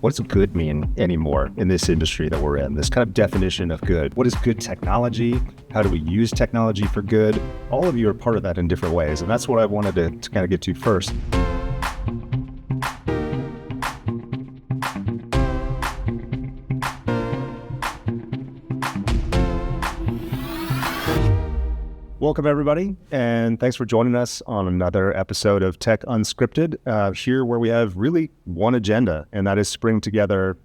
what does good mean anymore in this industry that we're in? This kind of definition of good. What is good technology? How do we use technology for good? All of you are part of that in different ways, and that's what I wanted to kind of get to first. Welcome, everybody, and thanks for joining us on another episode of Tech Unscripted, here where we have really one agenda, and that is to bring together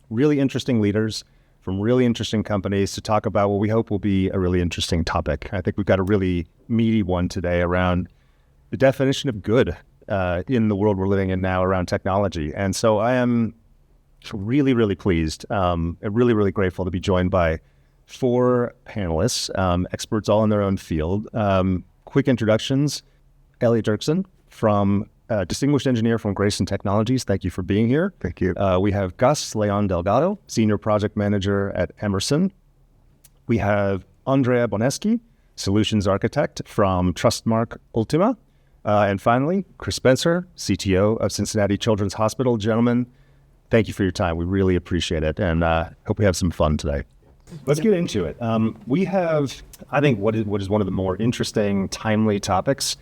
really interesting leaders from really interesting companies to talk about what we hope will be a really interesting topic. I think we've got a really meaty one today around the definition of good in the world we're living in now around technology. And so I am really, really pleased and really, really grateful to be joined by four panelists, experts all in their own field. Quick introductions: Elliot Dirksen, distinguished engineer from Grayson Technologies. Thank you for being here. Thank you. We have Gus Leon Delgado, senior project manager at Emerson. We have Andrea Boneschi, solutions architect from Trustmark Ultima. And finally, Chris Spencer, CTO of Cincinnati Children's Hospital. Gentlemen, thank you for your time. We really appreciate it, and hope we have some fun today. Let's get into it. We have, I think, what is one of the more interesting, timely topics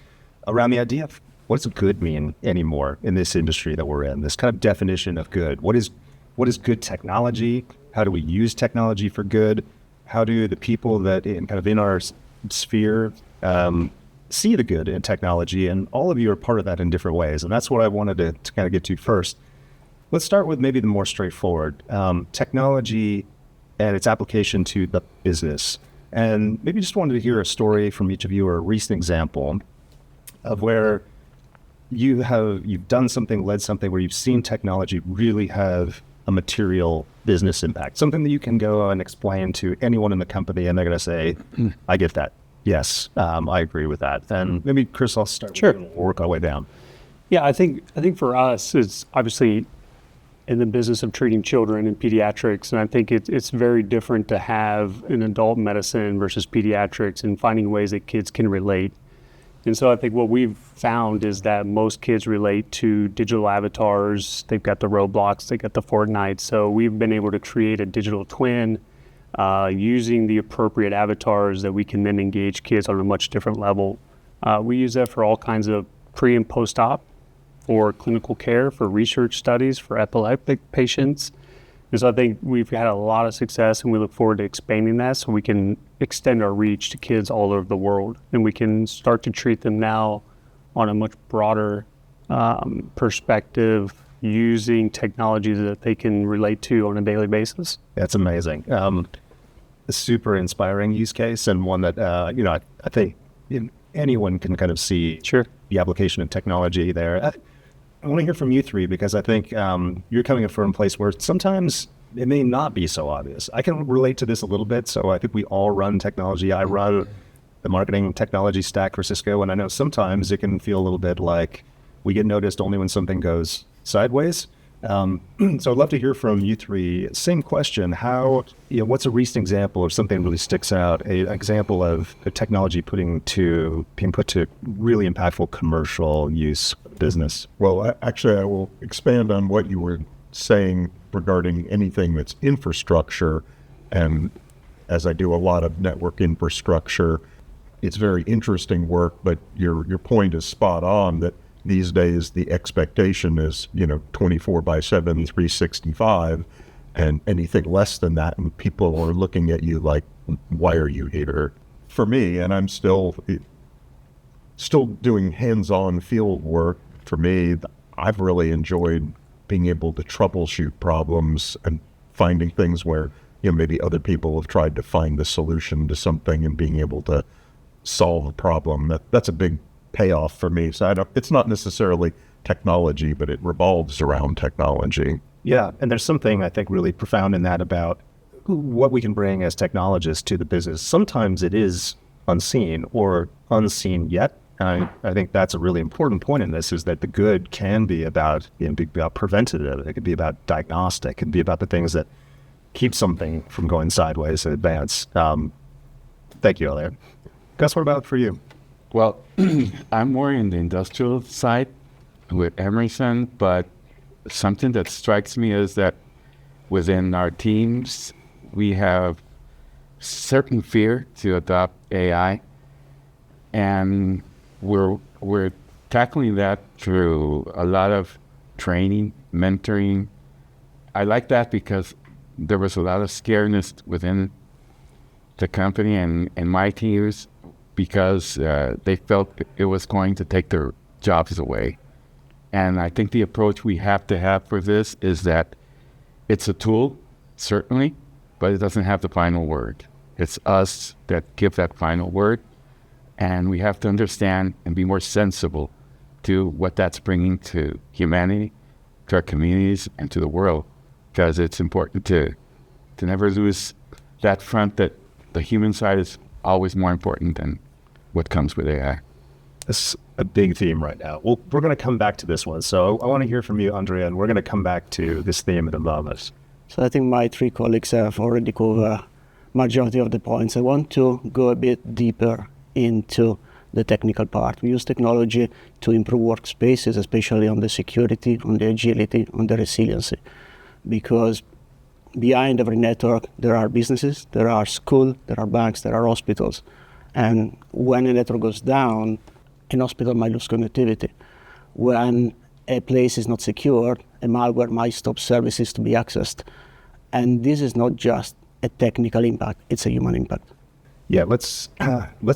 around the idea of what does good mean anymore in this industry that we're in, this kind of definition of good. What is good technology? How do we use technology for good? How do the people that in our sphere see the good in technology? And all of you are part of that in different ways. And that's what I wanted to kind of get to first. Let's start with maybe the more straightforward. Technology and its application to the business. And maybe just wanted to hear a story from each of you, or a recent example of where you've done something, led something where you've seen technology really have a material business impact, something that you can go and explain to anyone in the company and they're going to say, I get that. Yes, I agree with that. And maybe Chris, I'll start. Sure. We'll work our way down. Yeah, I think for us, it's obviously in the business of treating children in pediatrics, and I think it's very different to have an adult medicine versus pediatrics and finding ways that kids can relate. And so I think what we've found is that most kids relate to digital avatars. They've got the Roblox, they've got the Fortnite. So we've been able to create a digital twin using the appropriate avatars that we can then engage kids on a much different level. We use that for all kinds of pre and post-op, for clinical care, for research studies, for epileptic patients. And so I think we've had a lot of success, and we look forward to expanding that so we can extend our reach to kids all over the world. And we can start to treat them now on a much broader perspective, using technology that they can relate to on a daily basis. That's amazing. A super inspiring use case, and one that, I think anyone can kind of see the application of technology there. I want to hear from you three, because I think you're coming from a place where sometimes it may not be so obvious. I can relate to this a little bit. So I think we all run technology. I run the marketing technology stack for Cisco, and I know sometimes it can feel a little bit like we get noticed only when something goes sideways. So I'd love to hear from you three. Same question: what's a recent example of something that really sticks out? An example of a technology being put to really impactful commercial use business. Well, actually, I will expand on what you were saying regarding anything that's infrastructure. And as I do a lot of network infrastructure, it's very interesting work, but your point is spot on that these days the expectation is, 24/7, 365, and anything less than that, and people are looking at you like, why are you here? For me, and I'm still doing hands-on field work, for me, I've really enjoyed being able to troubleshoot problems and finding things where, maybe other people have tried to find the solution to something and being able to solve a problem. That's a big payoff for me. So it's not necessarily technology, but it revolves around technology. Yeah, and there's something I think really profound in that about what we can bring as technologists to the business. Sometimes it is unseen or unseen yet. And I think that's a really important point in this, is that the good can be about preventative. It could be about diagnostic. It could be about the things that keep something from going sideways in advance. Thank you, Elliot. Gus, what about for you? Well, I'm more in the industrial side with Emerson, but something that strikes me is that within our teams, we have certain fear to adopt AI, and we're tackling that through a lot of training, mentoring. I like that because there was a lot of scaredness within the company and my teams because they felt it was going to take their jobs away. And I think the approach we have to have for this is that it's a tool, certainly, but it doesn't have the final word. It's us that give that final word, and we have to understand and be more sensible to what that's bringing to humanity, to our communities, and to the world, because it's important to never lose that front that the human side is always more important than what comes with AI. It's a big theme right now. Well, we're going to come back to this one. So I want to hear from you, Andrea, and we're going to come back to this theme in a moment. So I think my three colleagues have already covered majority of the points. I want to go a bit deeper into the technical part. We use technology to improve workspaces, especially on the security, on the agility, on the resiliency. Because behind every network, there are businesses, there are schools, there are banks, there are hospitals. And when a network goes down, an hospital might lose connectivity. When a place is not secured, a malware might stop services to be accessed. And this is not just a technical impact, it's a human impact. Yeah, let's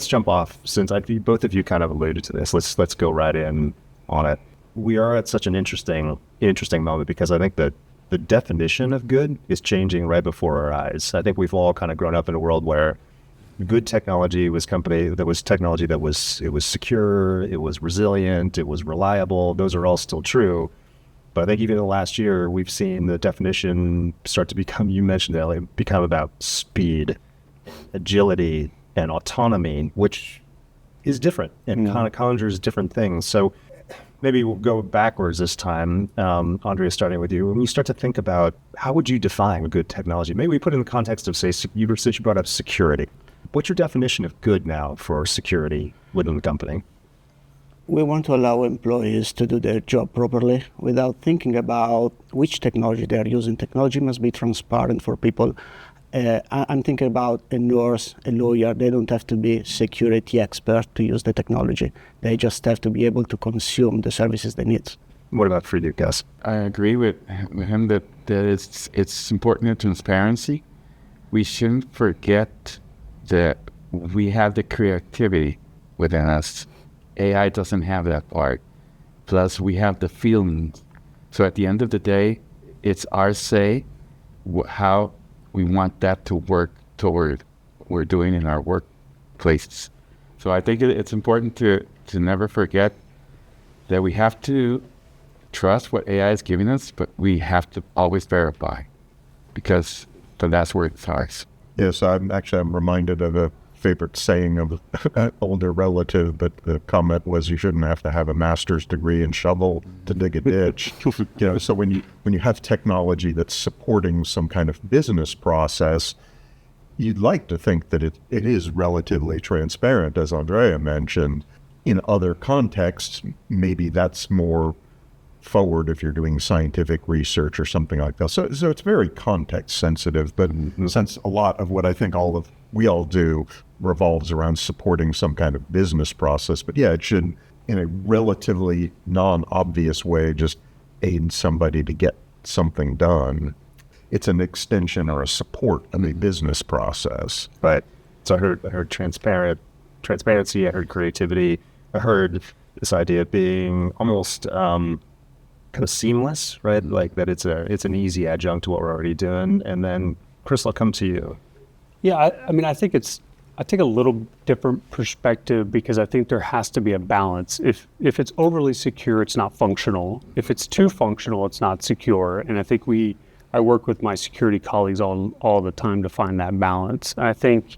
jump off, since both of you kind of alluded to this. Let's go right in on it. We are at such an interesting moment because I think that the definition of good is changing right before our eyes. I think we've all kind of grown up in a world where good technology was technology that was secure, it was resilient, it was reliable. Those are all still true. But I think even in the last year, we've seen the definition start to become, you mentioned it, Elliot, become about speed, agility, and autonomy, which is different and kind of conjures different things. So maybe we'll go backwards this time. Andrea, starting with you. When you start to think about how would you define good technology? Maybe we put it in the context of, say, you brought up security. What's your definition of good now for security within the company? We want to allow employees to do their job properly without thinking about which technology they are using. Technology must be transparent for people. I'm thinking about a nurse, a lawyer. They don't have to be security expert to use the technology. They just have to be able to consume the services they need. What about for you, Gus? I agree with him that it's important in transparency. We shouldn't forget that we have the creativity within us. AI doesn't have that part. Plus, we have the feelings. So at the end of the day, it's our say how we want that to work toward what we're doing in our workplaces. So I think it's important to never forget that we have to trust what AI is giving us, but we have to always verify, because that's where it starts. Yes, I'm reminded of a favorite saying of an older relative, but the comment was you shouldn't have to have a master's degree and shovel to dig a ditch. So when you have technology that's supporting some kind of business process, you'd like to think that it is relatively transparent, as Andrea mentioned. In other contexts, maybe that's more forward if you're doing scientific research or something like that. So it's very context sensitive, but since a lot of what I think we all do revolves around supporting some kind of business process. But yeah, it should, in a relatively non-obvious way, just aid somebody to get something done. It's an extension or a support of a business process. Right. So I heard transparency, I heard creativity, I heard this idea of being almost kind of seamless, right? Like that it's an easy adjunct to what we're already doing. And then Chris, I'll come to you. Yeah, I think I take a little different perspective because I think there has to be a balance. If it's overly secure, it's not functional. If it's too functional, it's not secure. And I think I work with my security colleagues all the time to find that balance. I think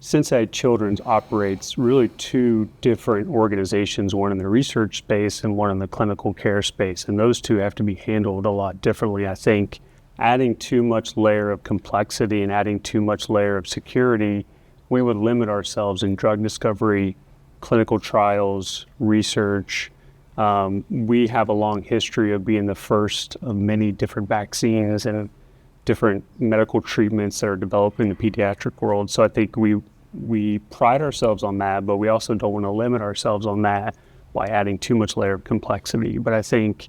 Cincinnati Children's operates really two different organizations, one in the research space and one in the clinical care space. And those two have to be handled a lot differently. I think adding too much layer of complexity and adding too much layer of security, we would limit ourselves in drug discovery, clinical trials, research, We have a long history of being the first of many different vaccines and different medical treatments that are developed in the pediatric world. So I think we pride ourselves on that, but we also don't want to limit ourselves on that by adding too much layer of complexity. But I think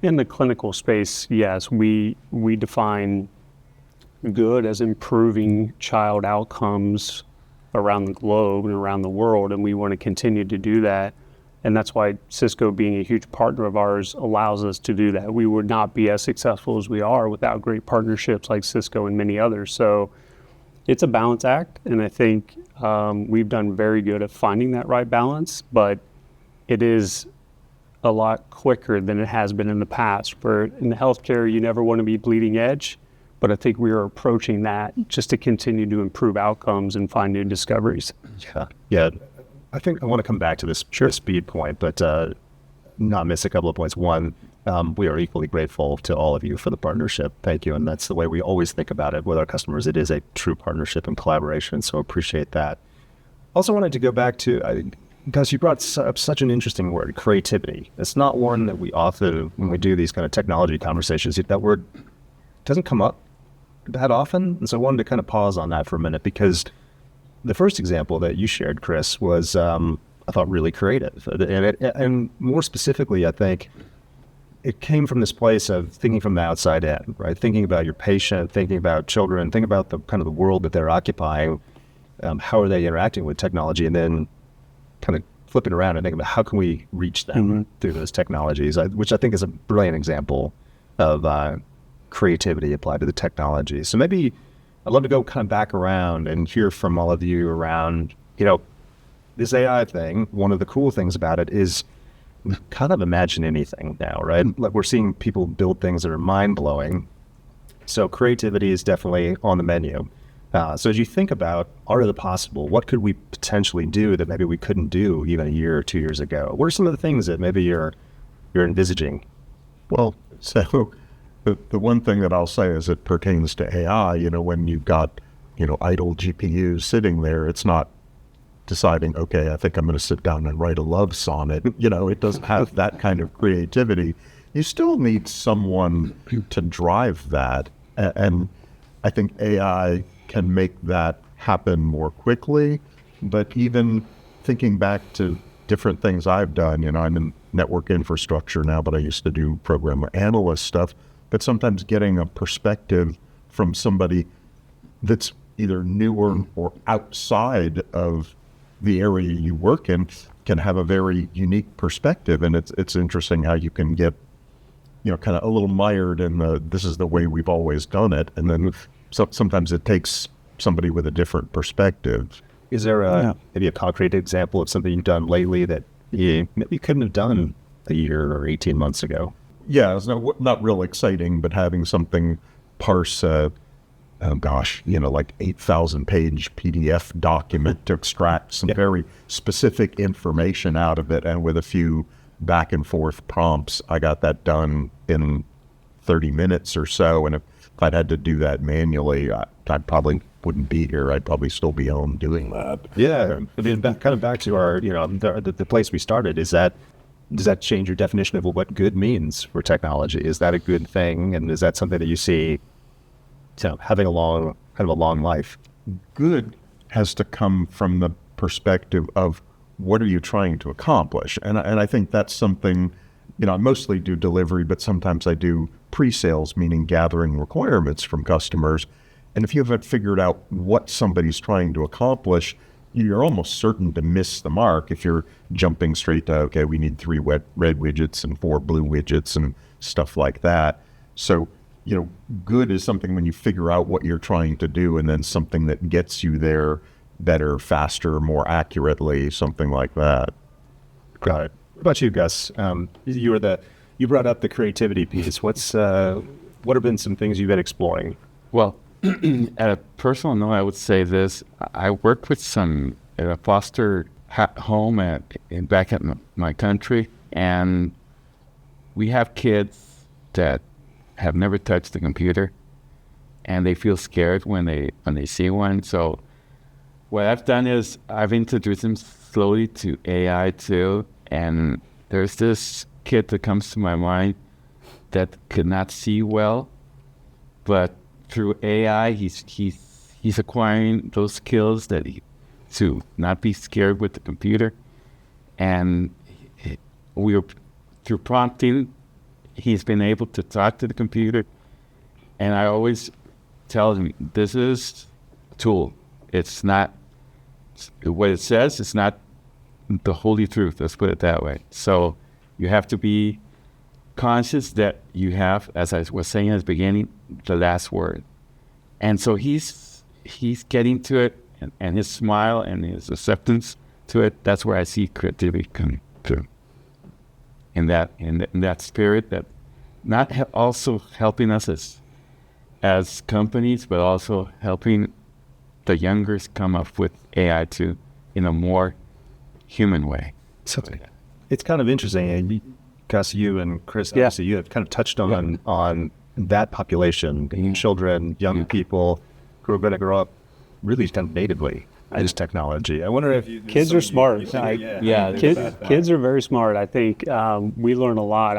in the clinical space, yes, we define good as improving child outcomes around the globe and around the world, and we want to continue to do that. And that's why Cisco, being a huge partner of ours, allows us to do that. We would not be as successful as we are without great partnerships like Cisco and many others. So it's a balance act, and I think we've done very good at finding that right balance, but it is a lot quicker than it has been in the past. Where in the healthcare, you never want to be bleeding edge, but I think we are approaching that just to continue to improve outcomes and find new discoveries. Yeah. I think I want to come back to this speed point, but not miss a couple of points. One, we are equally grateful to all of you for the partnership. Thank you. And that's the way we always think about it with our customers. It is a true partnership and collaboration, so appreciate that. Also wanted to go back to, Gus, you brought up such an interesting word, creativity. It's not one that we often, when we do these kind of technology conversations, that word doesn't come up that often. And so I wanted to kind of pause on that for a minute, because the first example that you shared, Chris, was, I thought, really creative. And more specifically, I think it came from this place of thinking from the outside in, right? Thinking about your patient, thinking about children, thinking about the kind of the world that they're occupying, how are they interacting with technology, and then kind of flipping around and thinking about how can we reach them through those technologies, which I think is a brilliant example of creativity applied to the technology. So maybe I'd love to go kind of back around and hear from all of you around, this AI thing. One of the cool things about it is kind of imagine anything now, right? Like, we're seeing people build things that are mind-blowing. So creativity is definitely on the menu. So as you think about art of the possible, what could we potentially do that maybe we couldn't do even a year or 2 years ago? What are some of the things that maybe you're envisaging? Well, so the one thing that I'll say as it pertains to AI, when you've got, idle GPUs sitting there, it's not deciding, okay, I think I'm going to sit down and write a love sonnet. It doesn't have that kind of creativity. You still need someone to drive that. And I think AI can make that happen more quickly. But even thinking back to different things I've done, I'm in network infrastructure now, but I used to do program analyst stuff. But sometimes getting a perspective from somebody that's either newer or outside of the area you work in can have a very unique perspective. And it's interesting how you can get, kind of a little mired in this is the way we've always done it. And then sometimes it takes somebody with a different perspective. Is there maybe a concrete example of something you've done lately that you maybe couldn't have done a year or 18 months ago? Yeah, it's not real exciting, but having something parse like 8,000 page PDF document to extract some very specific information out of it, and with a few back and forth prompts, I got that done in 30 minutes or so. And if I'd had to do that manually, I probably wouldn't be here. I'd probably still be home doing that. Yeah, I mean, kind of back to our, the place we started. Does that change your definition of what good means for technology? Is that a good thing? And is that something that you see having a long life? Good has to come from the perspective of what are you trying to accomplish? And I think that's something, I mostly do delivery, but sometimes I do pre-sales, meaning gathering requirements from customers. And if you haven't figured out what somebody's trying to accomplish, you're almost certain to miss the mark if you're jumping straight to, okay, we need 3 red widgets and 4 blue widgets and stuff like that. So, good is something when you figure out what you're trying to do, and then something that gets you there better, faster, more accurately, something like that. Got it. What about you, Gus? You brought up the creativity piece. What have been some things you've been exploring? Well, at a personal note, I would say this. I worked with some at a foster home back at my country, and we have kids that have never touched a computer, and they feel scared when they see one. So what I've done is I've introduced them slowly to AI too, and there's this kid that comes to my mind that could not see well, but through AI, he's acquiring those skills to not be scared with the computer, and through prompting, he's been able to talk to the computer. And I always tell him, this is a tool. It's not what it says. It's not the holy truth. Let's put it that way. So you have to be conscious that you have, as I was saying at the beginning, the last word. And so he's getting to it, and his smile and his acceptance to it. That's where I see creativity coming through. In that spirit, that not also helping us as companies, but also helping the youngers come up with AI too in a more human way. So it's kind of interesting, and Gus, you and Chris, obviously you have kind of touched on that population, children, young people who are going to grow up really kind of natively in this technology. I wonder if kids are smart. Kids are very smart. I think we learn a lot.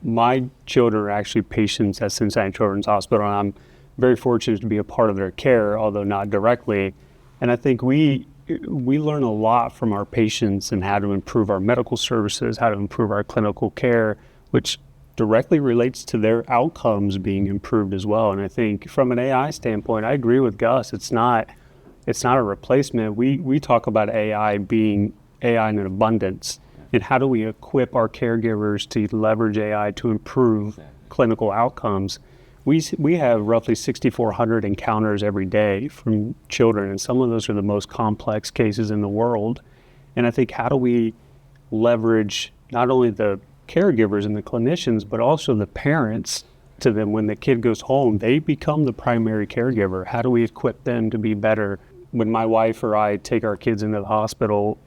My children are actually patients at Cincinnati Children's Hospital, and I'm very fortunate to be a part of their care, although not directly. And I think we learn a lot from our patients and how to improve our medical services, how to improve our clinical care, which directly relates to their outcomes being improved as well. And I think from an AI standpoint, I agree with Gus. It's not a replacement. We talk about AI being AI in an abundance, and how do we equip our caregivers to leverage AI to improve clinical outcomes. We have roughly 6,400 encounters every day from children, and some of those are the most complex cases in the world. And I think, how do we leverage not only the caregivers and the clinicians, but also the parents to them? When the kid goes home, they become the primary caregiver. How do we equip them to be better? When my wife or I take our kids into the hospital,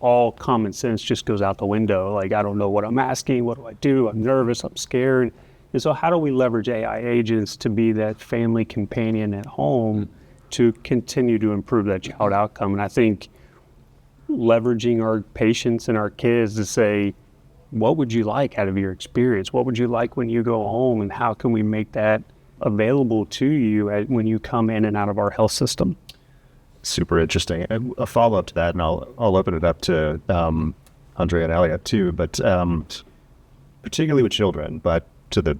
all common sense just goes out the window. Like, I don't know what I'm asking. What do I do? I'm nervous. I'm scared. And so how do we leverage AI agents to be that family companion at home to continue to improve that child outcome? And I think leveraging our patients and our kids to say, what would you like out of your experience? What would you like when you go home? And how can we make that available to you when you come in and out of our health system? Super interesting. And a follow-up to that, and I'll open it up to Andrea and Elliot too, but particularly with children, but to the,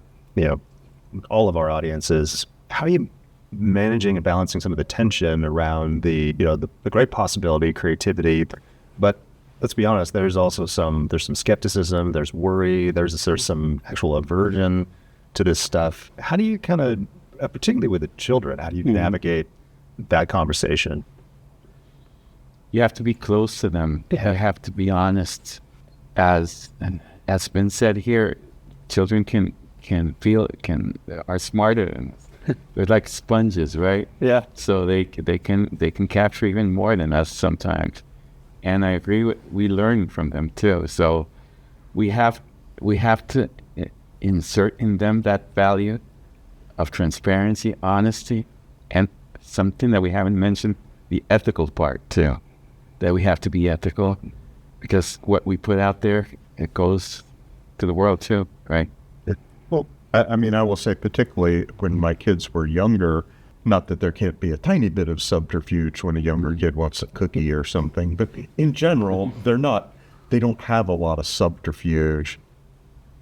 all of our audiences, how are you managing and balancing some of the tension around the great possibility, creativity, but let's be honest, there's some skepticism, there's worry, there's some actual aversion to this stuff. How do you kind of, particularly with the children, how do you navigate that conversation? You have to be close to them. You have to be honest. As been said here, children are smarter than us. They're like sponges, right? Yeah. So they can capture even more than us sometimes. And I agree we learn from them too. So we have to insert in them that value of transparency, honesty, and something that we haven't mentioned, the ethical part too. That we have to be ethical, because what we put out there, it goes to the world too, right? Well, I mean, I will say, particularly when my kids were younger, not that there can't be a tiny bit of subterfuge when a younger kid wants a cookie or something, but in general, they don't have a lot of subterfuge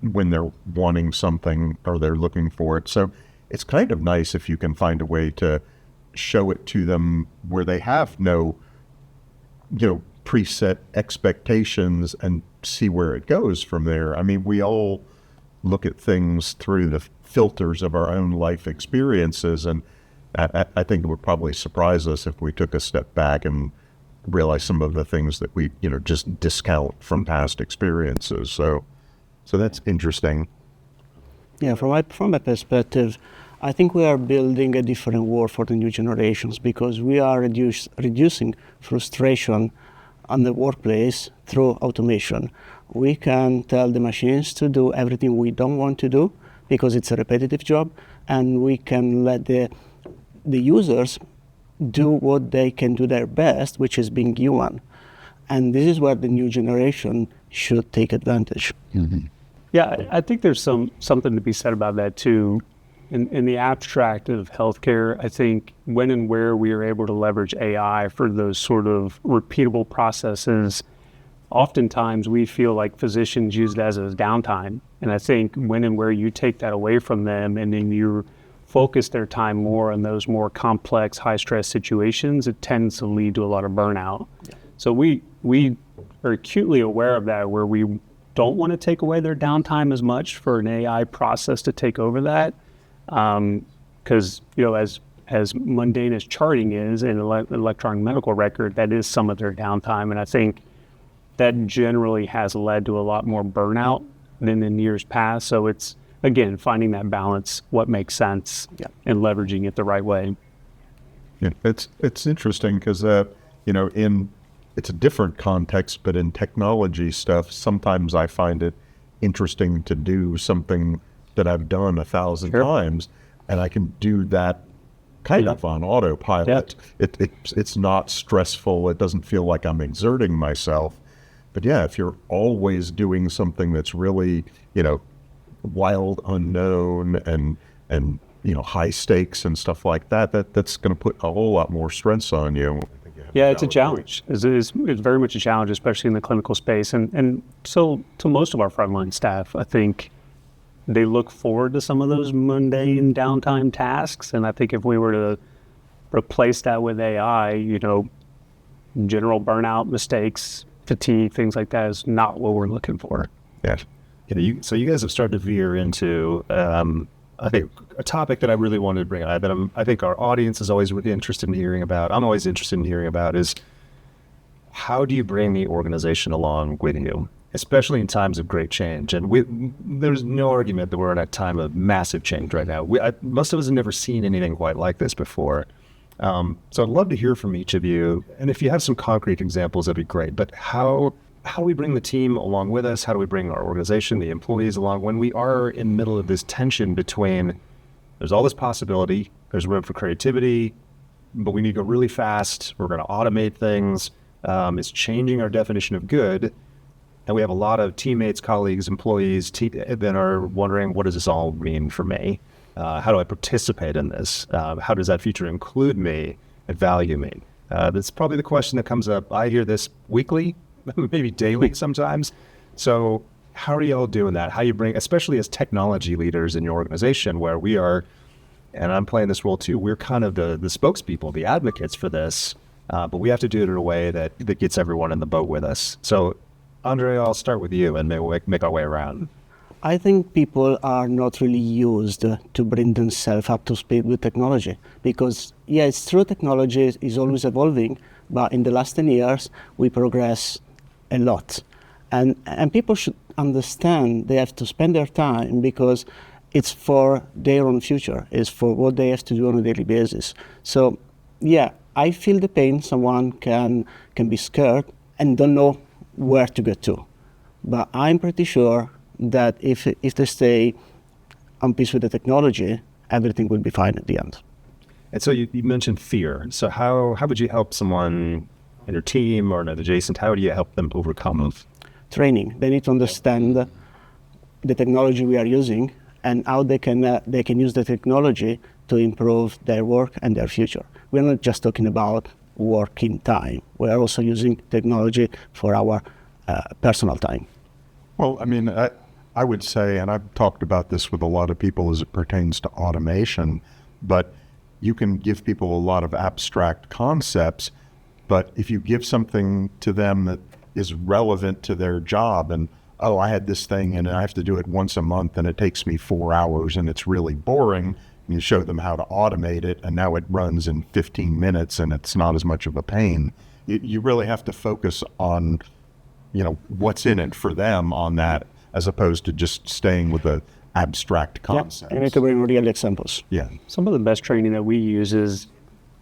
when they're wanting something or they're looking for it. So it's kind of nice if you can find a way to show it to them where they have no, preset expectations, and see where it goes from there. I mean, we all look at things through the filters of our own life experiences, and I think it would probably surprise us if we took a step back and realized some of the things that we, just discount from past experiences. So that's interesting. Yeah, from my perspective, I think we are building a different world for the new generations, because we are reducing frustration on the workplace through automation. We can tell the machines to do everything we don't want to do because it's a repetitive job, and we can let the users do what they can do their best, which is being human. And this is where the new generation should take advantage. Mm-hmm. Yeah, I think there's something to be said about that too. In the abstract of healthcare, I think when and where we are able to leverage AI for those sort of repeatable processes, oftentimes we feel like physicians use it as a downtime. And I think when and where you take that away from them and then you focus their time more on those more complex, high-stress situations, it tends to lead to a lot of burnout. Yeah. So we are acutely aware of that, where we don't want to take away their downtime as much for an AI process to take over that. Because, as mundane as charting is in an electronic medical record, that is some of their downtime. And I think that generally has led to a lot more burnout than in years past. So it's, again, finding that balance, what makes sense, and leveraging it the right way. Yeah, it's interesting because, it's a different context, but in technology stuff, sometimes I find it interesting to do something that I've done 1,000 times, and I can do that kind of on autopilot. It's not stressful. It doesn't feel like I'm exerting myself. But yeah, if you're always doing something that's really, wild, unknown, and high stakes and stuff like that, that's going to put a whole lot more stress on you. Yeah, it's a challenge. It's very much a challenge, especially in the clinical space. And so to most of our frontline staff, I think they look forward to some of those mundane downtime tasks. And I think if we were to replace that with AI, general burnout, mistakes, fatigue, things like that is not what we're looking for. Yes. So you guys have started to veer into, I think, a topic that I really wanted to bring up, that I think our audience is always really interested in hearing about. I'm always interested in hearing about is, how do you bring the organization along with you, especially in times of great change? And there's no argument that we're in a time of massive change right now. Most of us have never seen anything quite like this before. So I'd love to hear from each of you. And if you have some concrete examples, that'd be great. But how do we bring the team along with us? How do we bring our organization, the employees along when we are in the middle of this tension between, there's all this possibility, there's room for creativity, but we need to go really fast. We're going to automate things. It's changing our definition of good. And we have a lot of teammates, colleagues, employees that are wondering, what does this all mean for me? How do I participate in this? How does that future include me and value me? That's probably the question that comes up. I hear this weekly, maybe daily sometimes. So how are y'all doing that? How you bring, especially as technology leaders in your organization, where we are, and I'm playing this role too, we're kind of the spokespeople, the advocates for this, but we have to do it in a way that gets everyone in the boat with us. So Andre, I'll start with you and maybe we'll make our way around. I think people are not really used to bring themselves up to speed with technology because, yeah, it's true, technology is always evolving, but in the last 10 years, we progress a lot. And people should understand they have to spend their time because it's for their own future, it's for what they have to do on a daily basis. So, yeah, I feel the pain. Someone can be scared and don't know where to go to. But I'm pretty sure that if they stay on peace with the technology, everything will be fine at the end. And so you mentioned fear. So how would you help someone in your team or an adjacent, how do you help them overcome it? Training. They need to understand the technology we are using and how they can use the technology to improve their work and their future. We're not just talking about working time. We are also using technology for our personal time. Well, I mean, I would say, and I've talked about this with a lot of people as it pertains to automation, but you can give people a lot of abstract concepts, but if you give something to them that is relevant to their job and, oh, I had this thing and I have to do it once a month and it takes me 4 hours and it's really boring, and you show them how to automate it and now it runs in 15 minutes and it's not as much of a pain. You really have to focus on, what's in it for them on that, as opposed to just staying with the abstract concepts. You need to bring real examples. Yeah. Some of the best training that we use is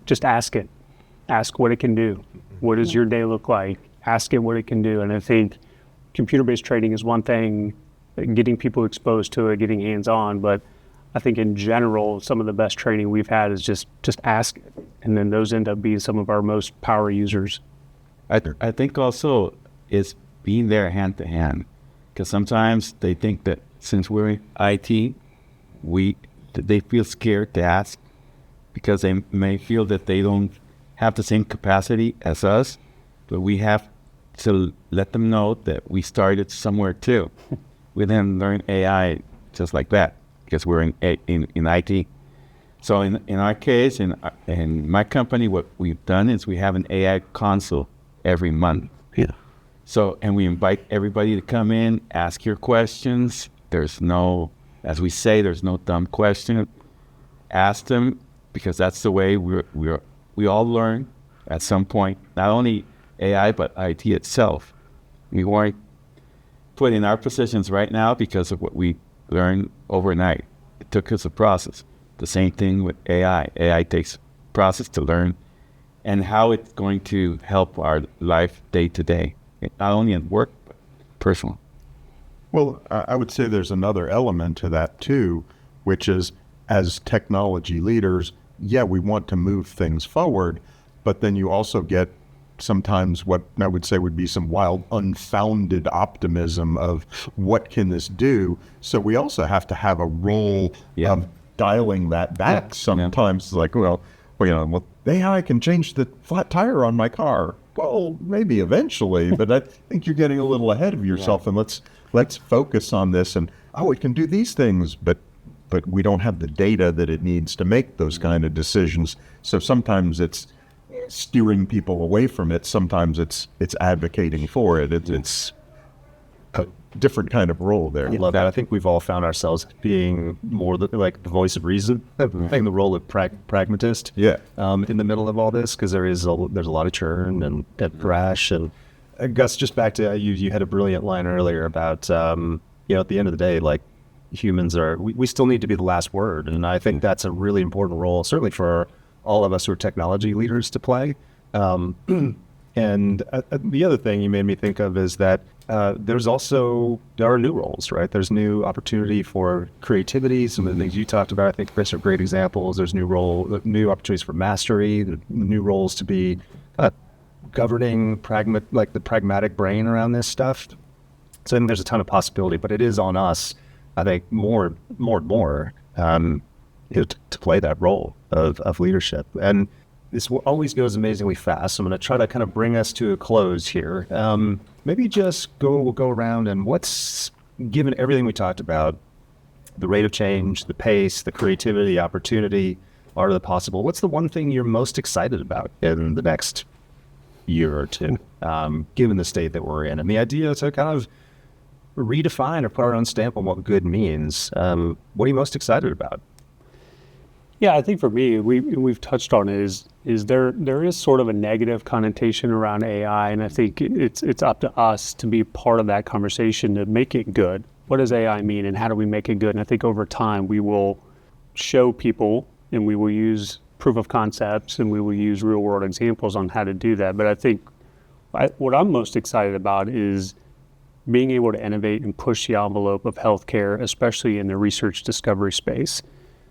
just ask it. Ask what it can do. What does your day look like? Ask it what it can do. And I think computer-based training is one thing, getting people exposed to it, getting hands-on, but I think in general, some of the best training we've had is just ask it. And then those end up being some of our most power users. I think also is being there hand to hand. Because sometimes they think that since we're in IT, they feel scared to ask because they may feel that they don't have the same capacity as us, but we have to let them know that we started somewhere too. We didn't learn AI just like that because we're in IT. So in our case, in my company, what we've done is we have an AI console every month. Yeah. So, and we invite everybody to come in, ask your questions. There's no, as we say, there's no dumb question. Ask them, because that's the way we all learn at some point, not only AI, but IT itself. We weren't put in our positions right now because of what we learned overnight. It took us a process. The same thing with AI. AI takes process to learn and how it's going to help our life day to day, not only in work, but personal. Well, I would say there's another element to that too, which is as technology leaders, yeah, we want to move things forward, but then you also get sometimes what I would say would be some wild, unfounded optimism of what can this do? So we also have to have a role of dialing that back. Sometimes it's like, well, AI can change the flat tire on my car. Well, maybe eventually, but I think you're getting a little ahead of yourself, and let's focus on this. And it can do these things, but we don't have the data that it needs to make those kind of decisions. So sometimes it's steering people away from it. Sometimes it's advocating for it. It's a different kind of role there. I love that. I think we've all found ourselves being more like the voice of reason, playing the role of pragmatist. Yeah. In the middle of all this, because there's a lot of churn and crash. And Gus, just back to you had a brilliant line earlier about at the end of the day, like humans we still need to be the last word, and I think that's a really important role, certainly for all of us who are technology leaders to play. And the other thing you made me think of is that there are new roles, right? There's new opportunity for creativity. Some of the things you talked about, I think, Chris, are great examples. There's new opportunities for mastery, new roles to be governing the pragmatic brain around this stuff. So I think there's a ton of possibility, but it is on us, I think, more and more to play that role of leadership. And this always goes amazingly fast. So I'm going to try to kind of bring us to a close here. Maybe just we'll go around and given everything we talked about, the rate of change, the pace, the creativity, the opportunity, art of the possible, what's the one thing you're most excited about in the next year or two, given the state that we're in? And the idea to kind of redefine or put our own stamp on what good means. What are you most excited about? Yeah, I think for me, we've touched on it, is there is sort of a negative connotation around AI, and I think it's up to us to be part of that conversation to make it good. What does AI mean, and how do we make it good? And I think over time we will show people, and we will use proof of concepts, and we will use real world examples on how to do that. But I think what I'm most excited about is being able to innovate and push the envelope of healthcare, especially in the research discovery space.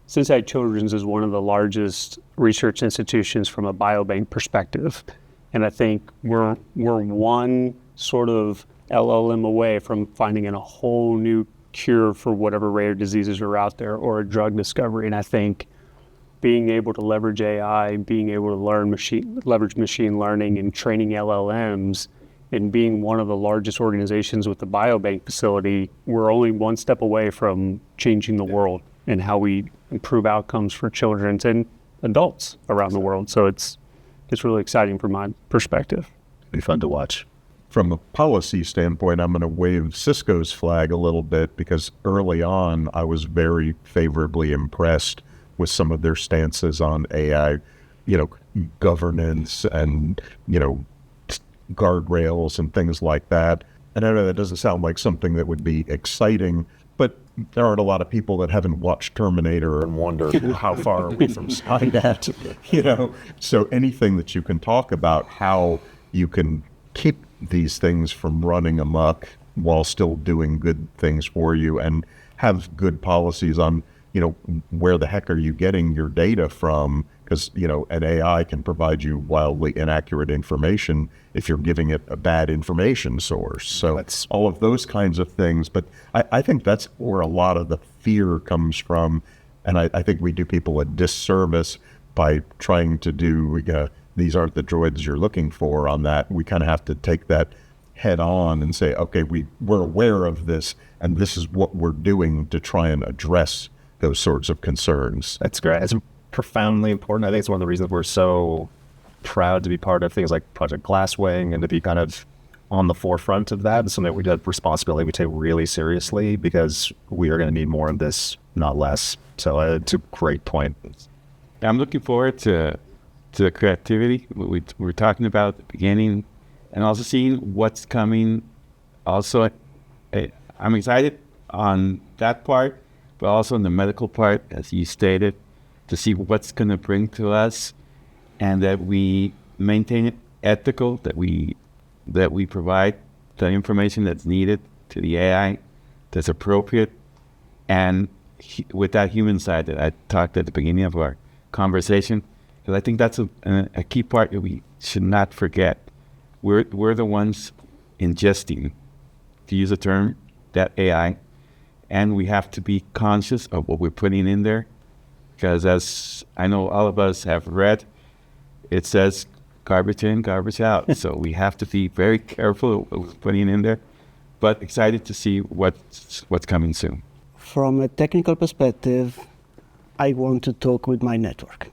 Cincinnati Children's is one of the largest research institutions from a biobank perspective. And I think we're one sort of LLM away from finding a whole new cure for whatever rare diseases are out there, or a drug discovery. And I think being able to leverage AI, being able to leverage machine learning and training LLMs, and being one of the largest organizations with the biobank facility, we're only one step away from changing the world and how we improve outcomes for children and adults around the world. So it's really exciting from my perspective. It'll be fun to watch. From a policy standpoint, I'm going to wave Cisco's flag a little bit, because early on I was very favorably impressed with some of their stances on AI, governance and, guardrails and things like that. And I know that doesn't sound like something that would be exciting, but there aren't a lot of people that haven't watched Terminator and wonder how far are we from Skynet, So anything that you can talk about how you can keep these things from running amok while still doing good things for you, and have good policies on where the heck are you getting your data from? Because, an AI can provide you wildly inaccurate information if you're giving it a bad information source. So it's all of those kinds of things. But I think that's where a lot of the fear comes from. And I think we do people a disservice by trying to do, these aren't the droids you're looking for on that. We kind of have to take that head on and say, okay, we're aware of this, and this is what we're doing to try and address those sorts of concerns. That's great. It's profoundly important. I think it's one of the reasons we're so proud to be part of things like Project Glasswing and to be kind of on the forefront of that. It's something we did responsibility we take really seriously because we are going to need more of this, not less. So it's a great point. I'm looking forward to creativity. We were talking about at the beginning, and also seeing what's coming. Also, I'm excited on that part, but also on the medical part, as you stated, to see what's going to bring to us, and that we maintain it ethical, that we provide the information that's needed to the AI, that's appropriate, and with that human side that I talked at the beginning of our conversation, because I think that's a key part that we should not forget. We're the ones ingesting, to use a term, that AI, and we have to be conscious of what we're putting in there, because as I know all of us have read, it says garbage in, garbage out. So we have to be very careful of what we're putting in there, but excited to see what's coming soon. From a technical perspective, I want to talk with my network.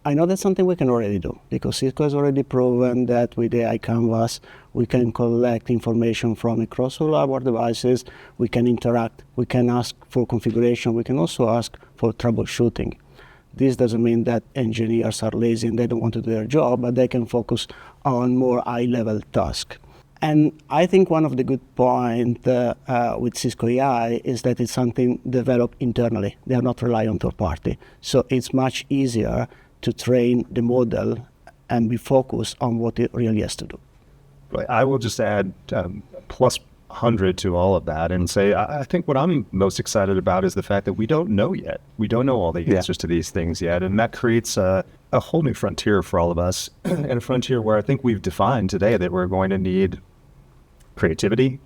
I know that's something we can already do because Cisco has already proven that with AI Canvas, we can collect information from across all our devices, we can interact, we can ask for configuration, we can also ask for troubleshooting. This doesn't mean that engineers are lazy and they don't want to do their job, but they can focus on more high-level tasks. And I think one of the good points with Cisco AI is that it's something developed internally. They are not relying on third party. So it's much easier to train the model and be focused on what it really has to do. I will just add plus 100 to all of that and say, I think what I'm most excited about is the fact that we don't know yet. We don't know all the answers to these things yet. And that creates a whole new frontier for all of us, and a frontier where I think we've defined today that we're going to need creativity,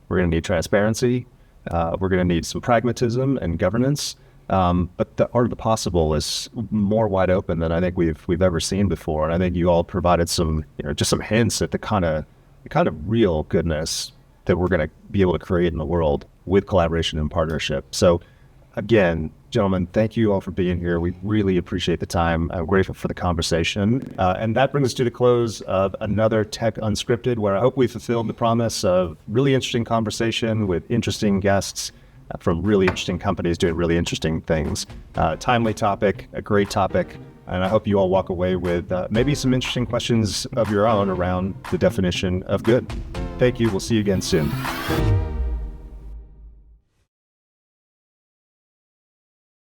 we're going to need transparency, we're going to need some pragmatism and governance. But the art of the possible is more wide open than I think we've ever seen before. And I think you all provided some, just some hints at the kind of real goodness that we're going to be able to create in the world with collaboration and partnership. So again, gentlemen, thank you all for being here. We really appreciate the time. I'm grateful for the conversation. And that brings us to the close of another Tech Unscripted, where I hope we fulfilled the promise of really interesting conversation with interesting guests from really interesting companies doing really interesting things. Timely topic, a great topic, and I hope you all walk away with maybe some interesting questions of your own around the definition of good. Thank you. We'll see you again soon.